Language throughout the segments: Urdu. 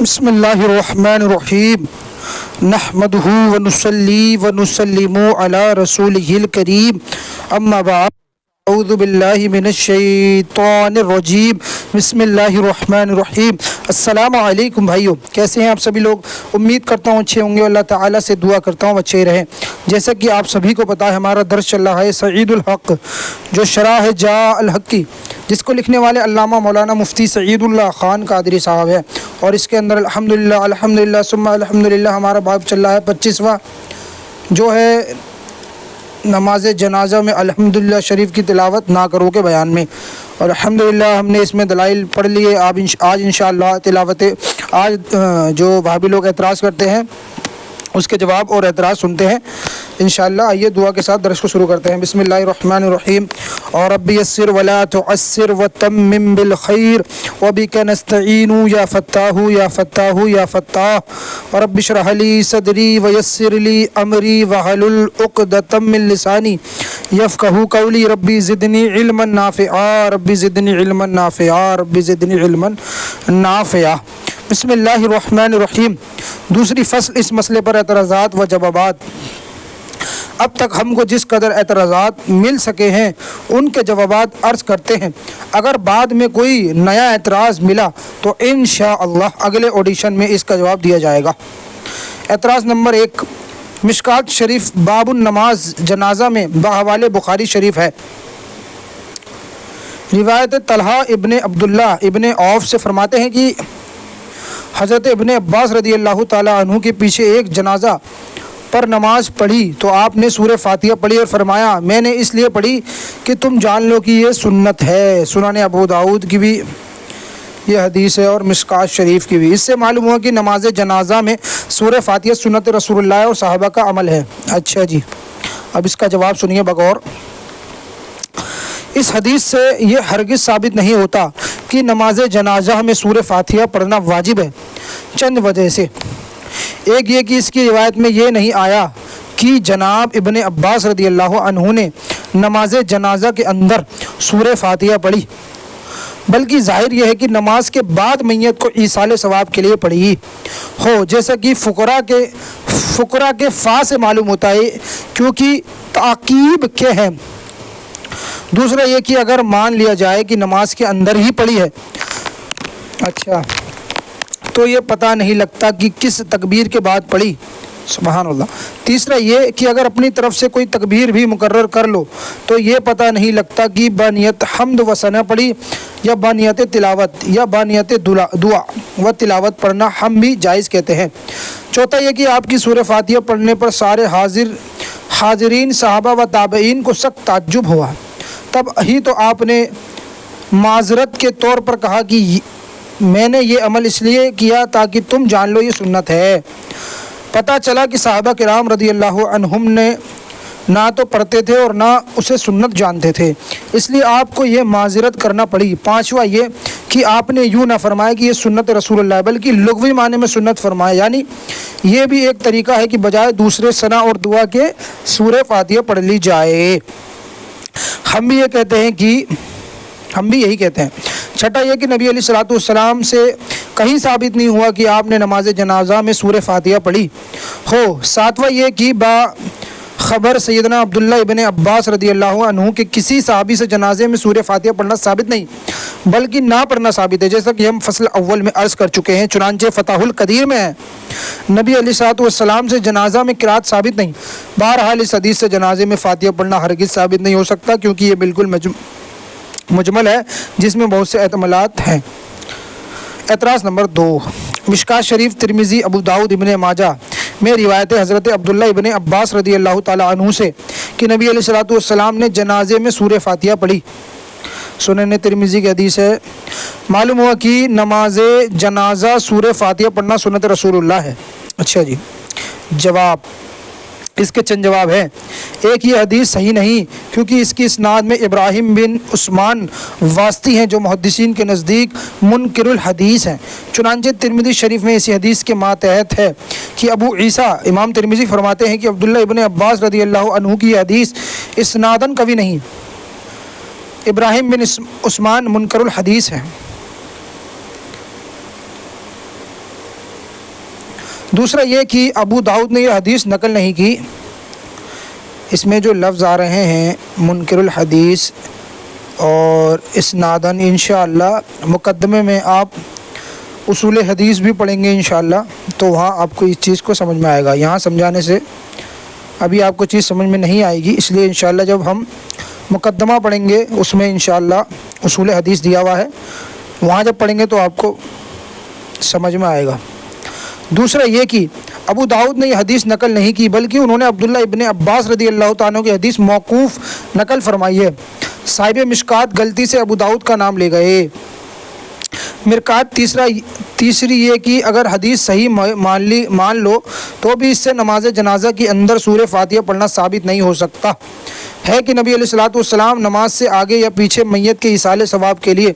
بسم اللہ الرحمن الرحیم نحمدہ ونصلی ونسلم علی رسولہ الکریم اما بعد اعوذ باللہ من الشیطان الرجیم بسم اللہ الرحمن الرحیم۔ السلام علیکم بھائیو، کیسے ہیں آپ سبھی لوگ؟ امید کرتا ہوں اچھے ہوں گے، اللہ تعالیٰ سے دعا کرتا ہوں اچھے رہیں۔ جیسا کہ آپ سبھی کو پتہ ہے ہمارا درس چل رہا ہے سعید الحق، جو شرح ہے جا الحق کی، جس کو لکھنے والے علامہ مولانا مفتی سعید اللہ خان قادری صاحب ہے، اور اس کے اندر الحمدللہ ثم الحمدللہ ہمارا باب چل رہا ہے 25واں، جو ہے نماز جنازہ میں الحمدللہ شریف کی تلاوت نہ کرو کے بیان میں، اور الحمدللہ ہم نے اس میں دلائل پڑھ لیے۔ آج انشاءاللہ تلاوت آج جو بھابی لوگ اعتراض کرتے ہیں اس کے جواب اور اعتراض سنتے ہیں انشاءاللہ۔ آئیے دعا کے ساتھ درس کو شروع کرتے ہیں۔ بسم اللہ الرحمن الرحیم۔ اور رب یسر ولا تعسر وتمم بالخیر وبک نستعین یا فتاح یا فتاح یا فتاح رب اشرح لی صدری ویسر لی امری واحلل عقدۃ من لسانی یفقہوا قولی ربی زدنی علما نافعا ربی زدنی علما نافعا ربی زدنی علما نافعا۔ بسم اللہ الرحمن الرحیم۔ دوسری فصل، اس مسئلے پر اعتراضات و جوابات۔ اب تک ہم کو جس قدر اعتراضات مل سکے ہیں ان کے جوابات عرض کرتے ہیں۔ اگر بعد میں کوئی نیا اعتراض ملا تو انشاءاللہ اگلے آڈیشن میں اس کا جواب دیا جائے گا۔ اعتراض نمبر 1، مشکات شریف باب النماز جنازہ میں بحوالے بخاری شریف ہے۔ روایت طلحہ ابن عبداللہ ابن عوف سے فرماتے ہیں کہ حضرت ابن عباس رضی اللہ تعالیٰ عنہ کے پیچھے ایک جنازہ پر نماز پڑھی تو آپ نے سورہ فاتحہ پڑھی اور فرمایا میں نے اس لیے پڑھی کہ تم جان لو کہ یہ سنت ہے۔ سنن ابو داؤد کی بھی یہ حدیث ہے اور مشکات شریف کی بھی۔ اس سے معلوم ہوا کہ نماز جنازہ میں سورہ فاتحہ سنت رسول اللہ اور صحابہ کا عمل ہے۔ اچھا جی، اب اس کا جواب سنیے بغور۔ اس حدیث سے یہ ہرگز ثابت نہیں ہوتا کہ نماز جنازہ میں سورہ فاتحہ پڑھنا واجب ہے، چند وجہ سے۔ ایک یہ کہ اس کی روایت میں یہ نہیں آیا کہ جناب ابن عباس رضی اللہ عنہ نے نماز جنازہ کے اندر سورہ فاتحہ پڑھی، بلکہ ظاہر یہ ہے کہ نماز کے بعد میت کو ایصال ثواب کے لیے پڑھی ہو، جیسا کہ فقراء کے فا سے معلوم ہوتا ہے، کیونکہ تعقیب کے ہیں۔ دوسرا یہ کہ اگر مان لیا جائے کہ نماز کے اندر ہی پڑھی ہے، اچھا، تو یہ پتہ نہیں لگتا کہ کس تکبیر کے بعد پڑھی، سبحان اللہ۔ تیسرا یہ کہ اگر اپنی طرف سے کوئی تکبیر بھی مقرر کر لو تو یہ پتہ نہیں لگتا کہ بانیت حمد و ثنا پڑھی یا بانیت تلاوت یا بانیت دعا و تلاوت پڑھنا ہم بھی جائز کہتے ہیں۔ چوتھا یہ کہ آپ کی سورہ فاتحہ پڑھنے پر سارے حاضرین صحابہ و تابعین کو سخت تعجب ہوا، تب ہی تو آپ نے معذرت کے طور پر کہا کہ میں نے یہ عمل اس لیے کیا تاکہ تم جان لو یہ سنت ہے۔ پتہ چلا کہ صحابہ کرام رضی اللہ عنہم نے نہ تو پڑھتے تھے اور نہ اسے سنت جانتے تھے، اس لیے آپ کو یہ معذرت کرنا پڑی۔ پانچواں یہ کہ آپ نے یوں نہ فرمایا کہ یہ سنت رسول اللہ، بلکہ لغوی معنی میں سنت فرمایا، یعنی یہ بھی ایک طریقہ ہے کہ بجائے دوسرے ثنا اور دعا کے سورہ فاتحہ پڑھ لی جائے۔ ہم بھی یہی کہتے ہیں۔ چھٹا یہ کہ نبی علیہ الصلوۃ والسلام سے کہیں ثابت نہیں ہوا کہ آپ نے نماز جنازہ میں سورہ فاتحہ پڑھی ہو۔ ساتواں یہ کہ خبر سیدنا عبداللہ ابن عباس رضی اللہ عنہ کے کسی صحابی سے جنازے میں سورہ فاتحہ پڑھنا ثابت نہیں بلکہ نہ پڑھنا ثابت ہے، جیسا کہ ہم فصل اول میں عرض کر چکے ہیں، چنانچہ فتح القدیر میں ہے نبی علیہ الصلوۃ والسلام سے جنازہ میں قرات ثابت نہیں۔ بہرحال اس حدیث سے جنازے میں فاتحہ پڑھنا ہرگز ثابت نہیں ہو سکتا، کیونکہ یہ بالکل مجمل ہے جس میں بہت سے احتمالات ہیں۔ اعتراض نمبر 2، مشکات شریف ترمذی ابو داؤد ابن ماجہ میں روایت حضرت عبداللہ ابن عباس رضی اللہ تعالیٰ عنہ سے کہ نبی علیہ الصلوۃ والسلام نے جنازے میں سورہ فاتحہ پڑھی۔ سنن ترمذی کی حدیث ہے۔ معلوم ہوا کہ نماز جنازہ سورہ فاتحہ پڑھنا سنت رسول اللہ ہے۔ اچھا جی، جواب، اس کے چند جواب ہیں۔ ایک، یہ حدیث صحیح نہیں، کیونکہ اس کی اسناد میں ابراہیم بن عثمان واسطی ہیں جو محدثین کے نزدیک منکر الحدیث ہیں۔ چنانچہ ترمذی شریف میں اسی حدیث کے ماتحت ہے کہ ابو عیسیٰ امام ترمذی فرماتے ہیں کہ عبداللہ ابن عباس رضی اللہ عنہ کی یہ حدیث اسناداً قوی نہیں، ابراہیم بن عثمان منکر الحدیث ہے۔ دوسرا یہ کہ ابو داؤد نے یہ حدیث نقل نہیں کی، اس میں جو لفظ آ رہے ہیں منکر الحدیث اور اسناداً انشاءاللہ مقدمے میں آپ اصول حدیث بھی پڑھیں گے انشاءاللہ، تو وہاں آپ کو اس چیز کو سمجھ میں آئے گا۔ یہاں سمجھانے سے ابھی آپ کو چیز سمجھ میں نہیں آئے گی، اس لیے انشاءاللہ جب ہم مقدمہ پڑھیں گے اس میں انشاءاللہ اصول حدیث دیا ہوا ہے، وہاں جب پڑھیں گے تو آپ کو سمجھ میں آئے گا۔ دوسرا یہ کہ ابو داؤد نے یہ حدیث نقل نہیں کی، بلکہ انہوں نے عبداللہ ابن عباس رضی اللہ تعالیٰ کی حدیث موقوف نقل فرمائی ہے۔ صاحب مشکات غلطی سے ابو داؤد کا نام لے گئے۔ مرکات تیسری یہ کہ اگر حدیث صحیح مان لو تو بھی اس سے نماز جنازہ کے اندر سورہ فاتحہ پڑھنا ثابت نہیں ہو سکتا ہے کہ نبی علیہ الصلوۃ والسلام نماز سے آگے یا پیچھے میت کے ایصال ثواب کے لیے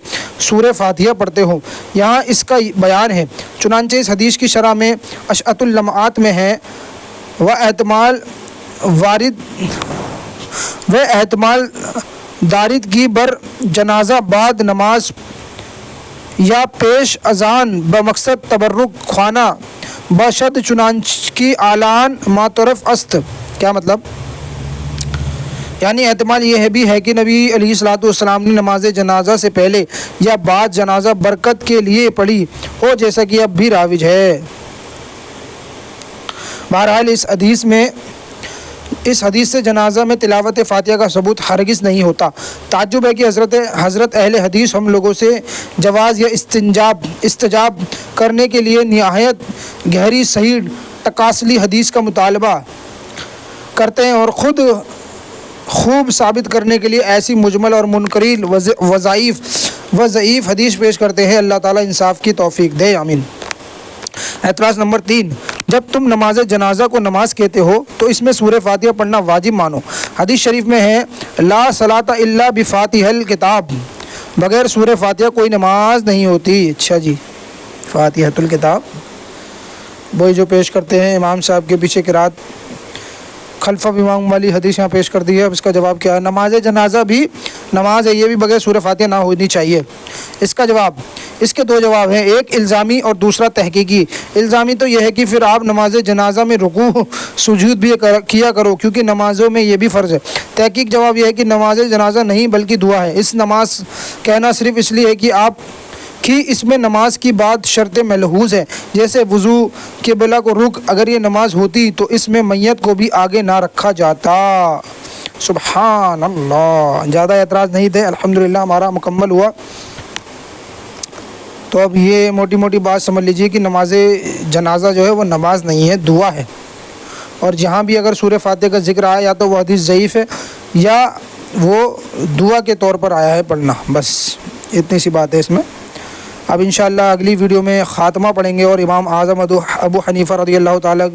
سورہ فاتحہ پڑھتے ہوں، یہاں اس کا بیان ہے۔ چنانچہ اس حدیث کی شرح میں اشعۃ اللمعات میں ہے احتمال دارد کی بر جنازہ بعد نماز یا پیش اذان بمقصد تبرک خانہ باشد چنانچہ کی اعلان معترف است۔ کیا مطلب؟ یعنی احتمال یہ بھی ہے کہ نبی علیہ الصلوۃ والسلام نے نماز جنازہ سے پہلے یا بعد جنازہ برکت کے لیے پڑھی ہو، جیسا کہ اب بھی رائج ہے۔ بہرحال اس حدیث سے جنازہ میں تلاوت فاتحہ کا ثبوت ہرگز نہیں ہوتا۔ تعجب ہے کہ حضرت اہل حدیث ہم لوگوں سے جواز یا استجاب کرنے کے لیے نہایت گہری صحیح تکاسلی حدیث کا مطالبہ کرتے ہیں اور خود خوب ثابت کرنے کے لیے ایسی مجمل اور منکریل و ضعیف حدیث پیش کرتے ہیں۔ اللہ تعالیٰ انصاف کی توفیق دے، آمین۔ اعتراض نمبر 3، جب تم نماز جنازہ کو نماز کہتے ہو تو اس میں سورہ فاتحہ پڑھنا واجب مانو۔ حدیث شریف میں ہے لا صلاۃ الا بفاتحہ الکتاب، بغیر سورہ فاتحہ کوئی نماز نہیں ہوتی۔ اچھا جی، فاتحۃ الکتاب وہی جو پیش کرتے ہیں امام صاحب کے پیچھے قرات خلف امام والی حدیث یہاں پیش کر دی ہے۔ اب اس کا جواب کیا ہے؟ نماز جنازہ بھی نماز ہے، یہ بھی بغیر سورہ فاتحہ نہ ہونی چاہیے۔ اس کے 2 جواب ہیں، ایک الزامی اور دوسرا تحقیقی۔ الزامی تو یہ ہے کہ پھر آپ نماز جنازہ میں رکوع سجود بھی کیا کرو، کیونکہ نمازوں میں یہ بھی فرض ہے۔ تحقیق جواب یہ ہے کہ نماز جنازہ نہیں بلکہ دعا ہے۔ اس نماز کہنا صرف اس لیے ہے کہ آپ کی اس میں نماز کی بعد شرط ملحوظ ہے، جیسے وضو، قبلہ کو رخ۔ اگر یہ نماز ہوتی تو اس میں میت کو بھی آگے نہ رکھا جاتا۔ سبحان اللہ۔ زیادہ اعتراض نہیں تھے، الحمدللہ ہمارا مکمل ہوا۔ تو اب یہ موٹی موٹی بات سمجھ لیجئے کہ نماز جنازہ جو ہے وہ نماز نہیں ہے، دعا ہے، اور جہاں بھی اگر سورہ فاتحہ کا ذکر آیا یا تو وہ حدیث ضعیف ہے یا وہ دعا کے طور پر آیا ہے پڑھنا، بس اتنی سی بات ہے اس میں۔ اب انشاءاللہ اگلی ویڈیو میں خاتمہ پڑھیں گے اور امام اعظم ابو حنیفہ رضی اللہ تعالیٰ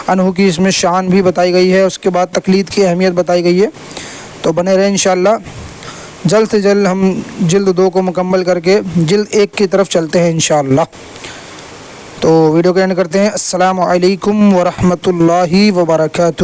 عنہ کی اس میں شان بھی بتائی گئی ہے، اس کے بعد تقلید کی اہمیت بتائی گئی ہے۔ تو بنے رہیں انشاءاللہ، جلد سے جلد ہم جلد 2 کو مکمل کر کے جلد 1 کی طرف چلتے ہیں انشاءاللہ۔ تو ویڈیو کو اینڈ کرتے ہیں۔ السلام علیکم ورحمۃ اللہ وبرکاتہ۔